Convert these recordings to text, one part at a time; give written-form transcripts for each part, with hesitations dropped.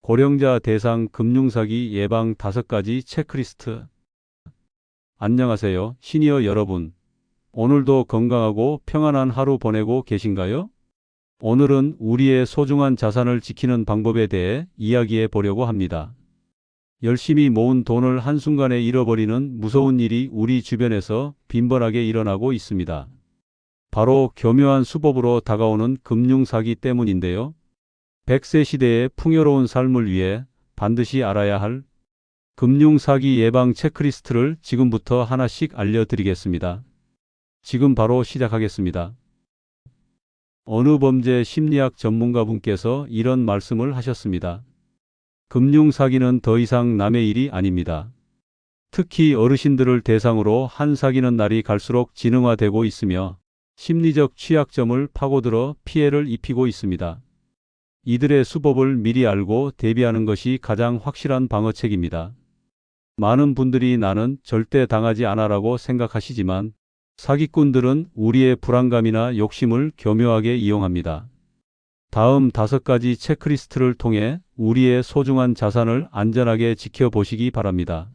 고령자 대상 금융사기 예방 5가지 체크리스트. 안녕하세요, 시니어 여러분. 오늘도 건강하고 평안한 하루 보내고 계신가요? 오늘은 우리의 소중한 자산을 지키는 방법에 대해 이야기해 보려고 합니다. 열심히 모은 돈을 한순간에 잃어버리는 무서운 일이 우리 주변에서 빈번하게 일어나고 있습니다. 바로 교묘한 수법으로 다가오는 금융사기 때문인데요. 100세 시대의 풍요로운 삶을 위해 반드시 알아야 할 금융사기 예방 체크리스트를 지금부터 하나씩 알려드리겠습니다. 지금 바로 시작하겠습니다. 어느 범죄 심리학 전문가분께서 이런 말씀을 하셨습니다. 금융사기는 더 이상 남의 일이 아닙니다. 특히 어르신들을 대상으로 한 사기는 날이 갈수록 지능화되고 있으며 심리적 취약점을 파고들어 피해를 입히고 있습니다. 이들의 수법을 미리 알고 대비하는 것이 가장 확실한 방어책입니다. 많은 분들이 나는 절대 당하지 않아라고 생각하시지만 사기꾼들은 우리의 불안감이나 욕심을 교묘하게 이용합니다. 다음 5가지 체크리스트를 통해 우리의 소중한 자산을 안전하게 지켜보시기 바랍니다.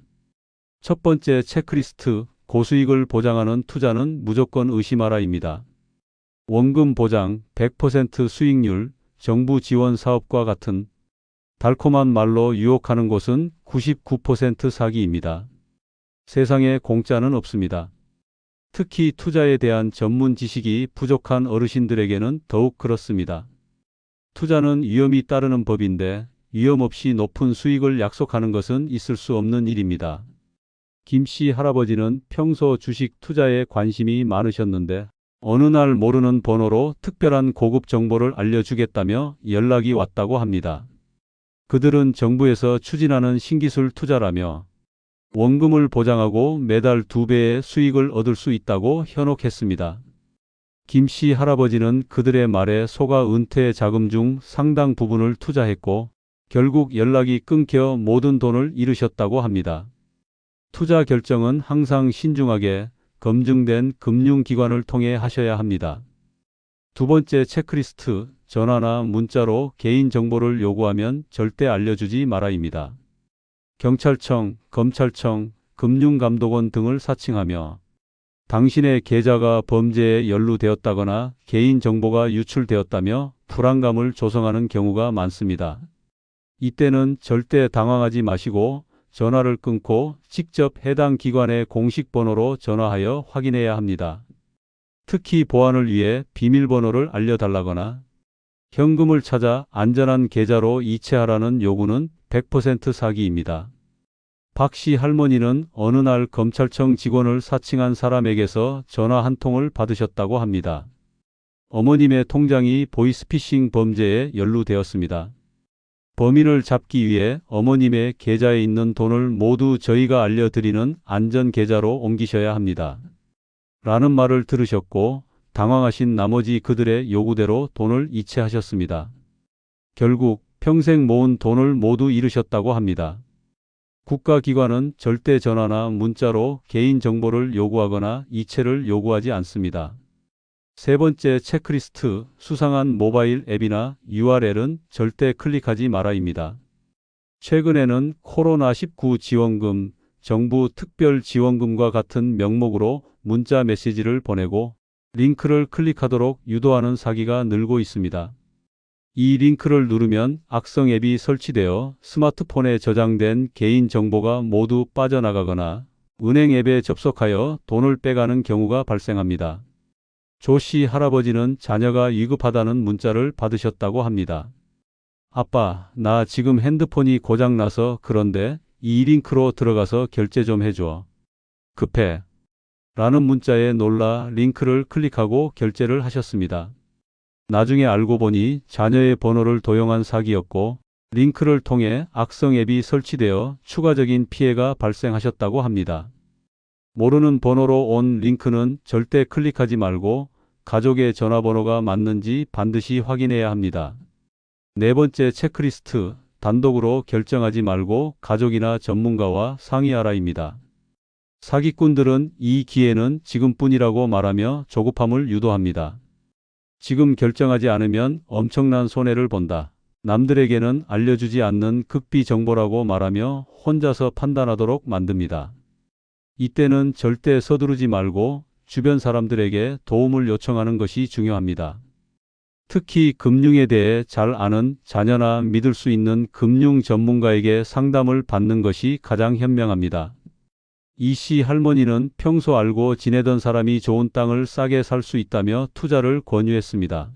첫 번째 체크리스트, 고수익을 보장하는 투자는 무조건 의심하라입니다. 원금 보장, 100% 수익률, 정부 지원 사업과 같은 달콤한 말로 유혹하는 곳은 99% 사기입니다. 세상에 공짜는 없습니다. 특히 투자에 대한 전문 지식이 부족한 어르신들에게는 더욱 그렇습니다. 투자는 위험이 따르는 법인데 위험 없이 높은 수익을 약속하는 것은 있을 수 없는 일입니다. 김씨 할아버지는 평소 주식 투자에 관심이 많으셨는데 어느 날 모르는 번호로 특별한 고급 정보를 알려주겠다며 연락이 왔다고 합니다. 그들은 정부에서 추진하는 신기술 투자라며 원금을 보장하고 매달 2배의 수익을 얻을 수 있다고 현혹했습니다. 김씨 할아버지는 그들의 말에 속아 은퇴 자금 중 상당 부분을 투자했고 결국 연락이 끊겨 모든 돈을 잃으셨다고 합니다. 투자 결정은 항상 신중하게 검증된 금융기관을 통해 하셔야 합니다. 두 번째 체크리스트, 전화나 문자로 개인정보를 요구하면 절대 알려주지 마라입니다. 경찰청, 검찰청, 금융감독원 등을 사칭하며 당신의 계좌가 범죄에 연루되었다거나 개인정보가 유출되었다며 불안감을 조성하는 경우가 많습니다. 이때는 절대 당황하지 마시고 전화를 끊고 직접 해당 기관의 공식 번호로 전화하여 확인해야 합니다. 특히 보안을 위해 비밀번호를 알려달라거나 현금을 찾아 안전한 계좌로 이체하라는 요구는 100% 사기입니다. 박씨 할머니는 어느 날 검찰청 직원을 사칭한 사람에게서 전화 한 통을 받으셨다고 합니다. 어머님의 통장이 보이스피싱 범죄에 연루되었습니다. 범인을 잡기 위해 어머님의 계좌에 있는 돈을 모두 저희가 알려드리는 안전 계좌로 옮기셔야 합니다. 라는 말을 들으셨고 당황하신 나머지 그들의 요구대로 돈을 이체하셨습니다. 결국 평생 모은 돈을 모두 잃으셨다고 합니다. 국가기관은 절대 전화나 문자로 개인정보를 요구하거나 이체를 요구하지 않습니다. 세 번째 체크리스트, 수상한 모바일 앱이나 URL은 절대 클릭하지 마라입니다. 최근에는 코로나19 지원금, 정부 특별 지원금과 같은 명목으로 문자 메시지를 보내고 링크를 클릭하도록 유도하는 사기가 늘고 있습니다. 이 링크를 누르면 악성 앱이 설치되어 스마트폰에 저장된 개인 정보가 모두 빠져나가거나 은행 앱에 접속하여 돈을 빼가는 경우가 발생합니다. 조씨 할아버지는 자녀가 위급하다는 문자를 받으셨다고 합니다. 아빠, 나 지금 핸드폰이 고장나서 그런데 이 링크로 들어가서 결제 좀 해줘. 급해. 라는 문자에 놀라 링크를 클릭하고 결제를 하셨습니다. 나중에 알고 보니 자녀의 번호를 도용한 사기였고 링크를 통해 악성 앱이 설치되어 추가적인 피해가 발생하셨다고 합니다. 모르는 번호로 온 링크는 절대 클릭하지 말고 가족의 전화번호가 맞는지 반드시 확인해야 합니다. 네 번째 체크리스트, 단독으로 결정하지 말고 가족이나 전문가와 상의하라입니다. 사기꾼들은 이 기회는 지금뿐이라고 말하며 조급함을 유도합니다. 지금 결정하지 않으면 엄청난 손해를 본다. 남들에게는 알려주지 않는 극비 정보라고 말하며 혼자서 판단하도록 만듭니다. 이때는 절대 서두르지 말고 주변 사람들에게 도움을 요청하는 것이 중요합니다. 특히 금융에 대해 잘 아는 자녀나 믿을 수 있는 금융 전문가에게 상담을 받는 것이 가장 현명합니다. 이 씨 할머니는 평소 알고 지내던 사람이 좋은 땅을 싸게 살 수 있다며 투자를 권유했습니다.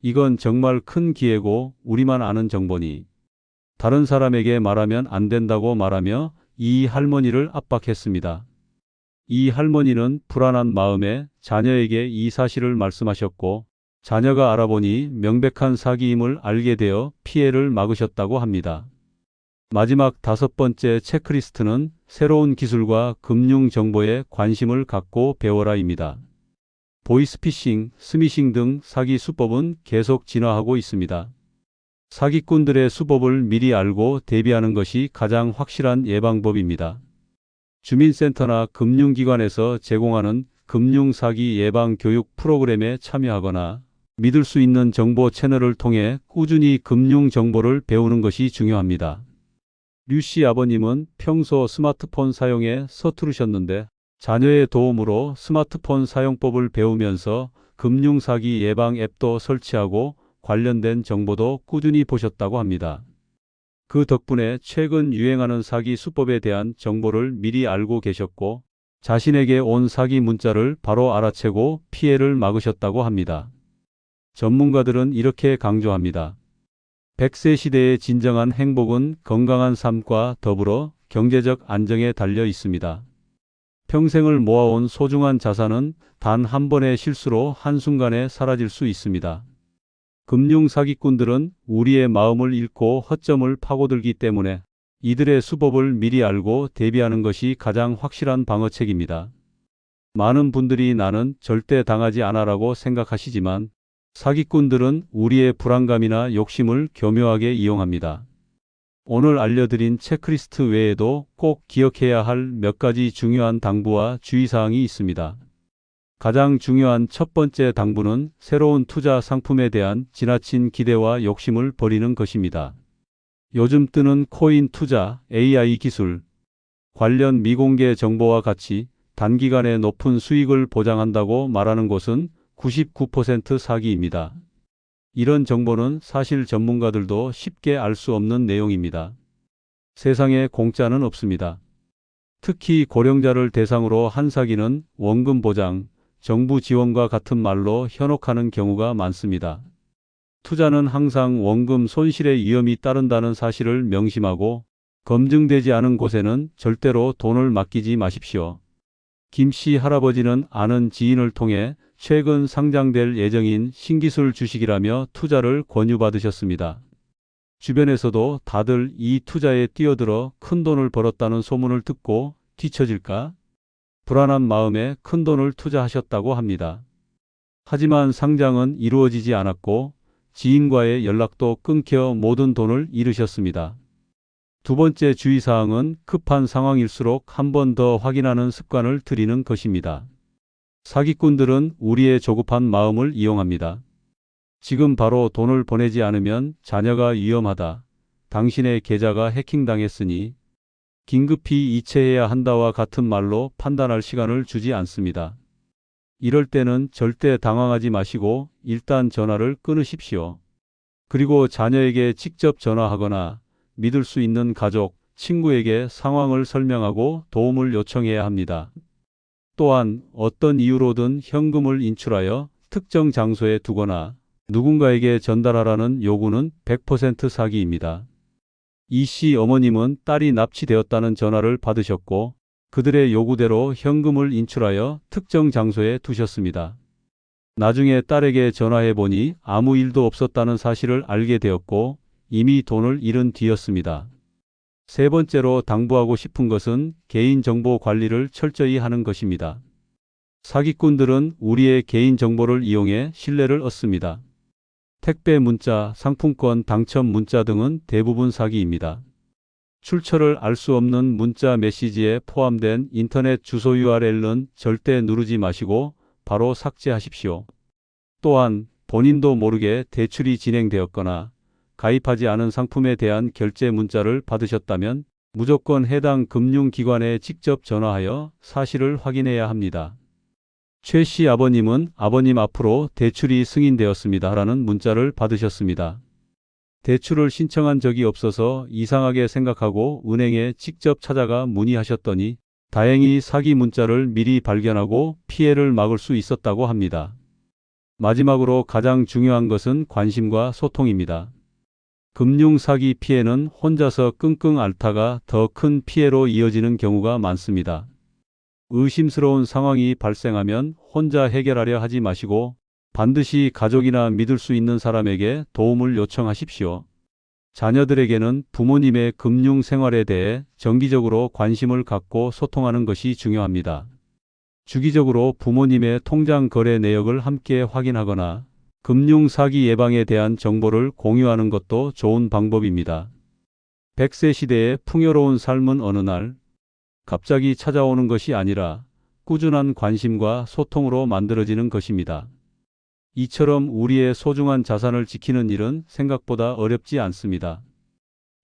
이건 정말 큰 기회고 우리만 아는 정보니 다른 사람에게 말하면 안 된다고 말하며 이 할머니를 압박했습니다. 이 할머니는 불안한 마음에 자녀에게 이 사실을 말씀하셨고 자녀가 알아보니 명백한 사기임을 알게 되어 피해를 막으셨다고 합니다. 마지막 5번째 체크리스트는 새로운 기술과 금융 정보에 관심을 갖고 배워라입니다. 보이스피싱, 스미싱 등 사기 수법은 계속 진화하고 있습니다. 사기꾼들의 수법을 미리 알고 대비하는 것이 가장 확실한 예방법입니다. 주민센터나 금융기관에서 제공하는 금융사기 예방 교육 프로그램에 참여하거나 믿을 수 있는 정보 채널을 통해 꾸준히 금융 정보를 배우는 것이 중요합니다. 류 씨 아버님은 평소 스마트폰 사용에 서투르셨는데 자녀의 도움으로 스마트폰 사용법을 배우면서 금융사기 예방 앱도 설치하고 관련된 정보도 꾸준히 보셨다고 합니다. 그 덕분에 최근 유행하는 사기 수법에 대한 정보를 미리 알고 계셨고 자신에게 온 사기 문자를 바로 알아채고 피해를 막으셨다고 합니다. 전문가들은 이렇게 강조합니다. 100세 시대의 진정한 행복은 건강한 삶과 더불어 경제적 안정에 달려 있습니다. 평생을 모아온 소중한 자산은 단 한 번의 실수로 한순간에 사라질 수 있습니다. 금융 사기꾼들은 우리의 마음을 읽고 허점을 파고들기 때문에 이들의 수법을 미리 알고 대비하는 것이 가장 확실한 방어책입니다. 많은 분들이 나는 절대 당하지 않아라고 생각하시지만 사기꾼들은 우리의 불안감이나 욕심을 교묘하게 이용합니다. 오늘 알려드린 체크리스트 외에도 꼭 기억해야 할 몇 가지 중요한 당부와 주의사항이 있습니다. 가장 중요한 첫 번째 당부는 새로운 투자 상품에 대한 지나친 기대와 욕심을 버리는 것입니다. 요즘 뜨는 코인 투자, AI 기술, 관련 미공개 정보와 같이 단기간에 높은 수익을 보장한다고 말하는 곳은 99% 사기입니다. 이런 정보는 사실 전문가들도 쉽게 알 수 없는 내용입니다. 세상에 공짜는 없습니다. 특히 고령자를 대상으로 한 사기는 원금 보장, 정부 지원과 같은 말로 현혹하는 경우가 많습니다. 투자는 항상 원금 손실의 위험이 따른다는 사실을 명심하고 검증되지 않은 곳에는 절대로 돈을 맡기지 마십시오. 김 씨 할아버지는 아는 지인을 통해 최근 상장될 예정인 신기술 주식이라며 투자를 권유받으셨습니다. 주변에서도 다들 이 투자에 뛰어들어 큰 돈을 벌었다는 소문을 듣고 뒤처질까? 불안한 마음에 큰 돈을 투자하셨다고 합니다. 하지만 상장은 이루어지지 않았고 지인과의 연락도 끊겨 모든 돈을 잃으셨습니다. 두 번째 주의사항은 급한 상황일수록 한 번 더 확인하는 습관을 들이는 것입니다. 사기꾼들은 우리의 조급한 마음을 이용합니다. 지금 바로 돈을 보내지 않으면 자녀가 위험하다. 당신의 계좌가 해킹당했으니 긴급히 이체해야 한다와 같은 말로 판단할 시간을 주지 않습니다. 이럴 때는 절대 당황하지 마시고 일단 전화를 끊으십시오. 그리고 자녀에게 직접 전화하거나 믿을 수 있는 가족, 친구에게 상황을 설명하고 도움을 요청해야 합니다. 또한 어떤 이유로든 현금을 인출하여 특정 장소에 두거나 누군가에게 전달하라는 요구는 100% 사기입니다. 이 씨 어머님은 딸이 납치되었다는 전화를 받으셨고 그들의 요구대로 현금을 인출하여 특정 장소에 두셨습니다. 나중에 딸에게 전화해 보니 아무 일도 없었다는 사실을 알게 되었고 이미 돈을 잃은 뒤였습니다. 세 번째로 당부하고 싶은 것은 개인정보 관리를 철저히 하는 것입니다. 사기꾼들은 우리의 개인정보를 이용해 신뢰를 얻습니다. 택배 문자, 상품권 당첨 문자 등은 대부분 사기입니다. 출처를 알 수 없는 문자 메시지에 포함된 인터넷 주소 URL은 절대 누르지 마시고 바로 삭제하십시오. 또한 본인도 모르게 대출이 진행되었거나 가입하지 않은 상품에 대한 결제 문자를 받으셨다면 무조건 해당 금융기관에 직접 전화하여 사실을 확인해야 합니다. 최 씨 아버님은 아버님 앞으로 대출이 승인되었습니다라는 문자를 받으셨습니다. 대출을 신청한 적이 없어서 이상하게 생각하고 은행에 직접 찾아가 문의하셨더니 다행히 사기 문자를 미리 발견하고 피해를 막을 수 있었다고 합니다. 마지막으로 가장 중요한 것은 관심과 소통입니다. 금융 사기 피해는 혼자서 끙끙 앓다가 더 큰 피해로 이어지는 경우가 많습니다. 의심스러운 상황이 발생하면 혼자 해결하려 하지 마시고 반드시 가족이나 믿을 수 있는 사람에게 도움을 요청하십시오. 자녀들에게는 부모님의 금융 생활에 대해 정기적으로 관심을 갖고 소통하는 것이 중요합니다. 주기적으로 부모님의 통장 거래 내역을 함께 확인하거나 금융 사기 예방에 대한 정보를 공유하는 것도 좋은 방법입니다. 100세 시대의 풍요로운 삶은 어느 날 갑자기 찾아오는 것이 아니라 꾸준한 관심과 소통으로 만들어지는 것입니다. 이처럼 우리의 소중한 자산을 지키는 일은 생각보다 어렵지 않습니다.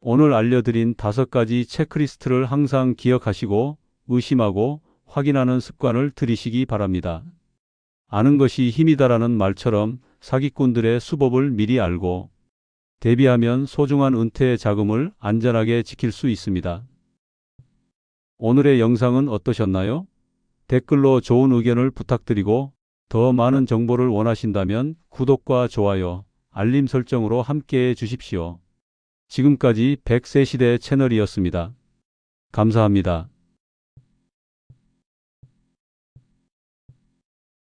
오늘 알려드린 5가지 체크리스트를 항상 기억하시고 의심하고 확인하는 습관을 들이시기 바랍니다. 아는 것이 힘이다라는 말처럼 사기꾼들의 수법을 미리 알고 대비하면 소중한 은퇴 자금을 안전하게 지킬 수 있습니다. 오늘의 영상은 어떠셨나요? 댓글로 좋은 의견을 부탁드리고 더 많은 정보를 원하신다면 구독과 좋아요, 알림 설정으로 함께해 주십시오. 지금까지 100세 시대 채널이었습니다. 감사합니다.